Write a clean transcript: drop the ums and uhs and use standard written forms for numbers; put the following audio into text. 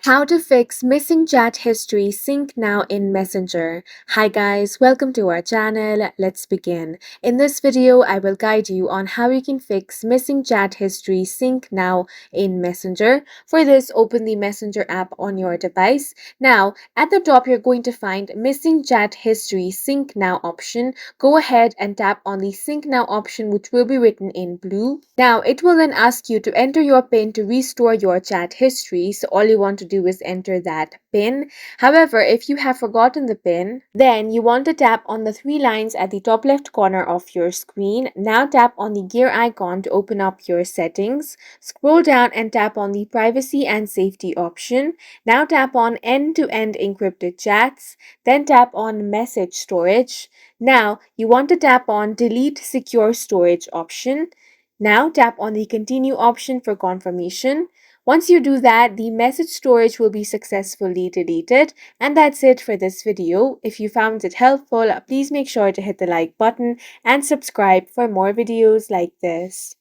How to fix missing chat history sync now in Messenger. Hi guys, welcome to our channel. Let's begin. In this video, I will guide you on how you can fix missing chat history sync now in Messenger. For this, open the Messenger app on your device. Now, at the top, you're going to find missing chat history sync now option. Go ahead and tap on the sync now option, which will be written in blue. Now, it will then ask you to enter your PIN to restore your chat history. So all you want to do is enter that PIN. However, if you have forgotten the PIN, then you want to tap on the three lines at the top left corner of your screen. Now tap on the gear icon to open up your settings. Scroll down and tap on the privacy and safety option. Now tap on end-to-end encrypted chats. Then tap on message storage. Now you want to tap on delete secure storage option. Now tap on the continue option for confirmation. Once you do that, the message storage will be successfully deleted. And that's it for this video. If you found it helpful, please make sure to hit the like button and subscribe for more videos like this.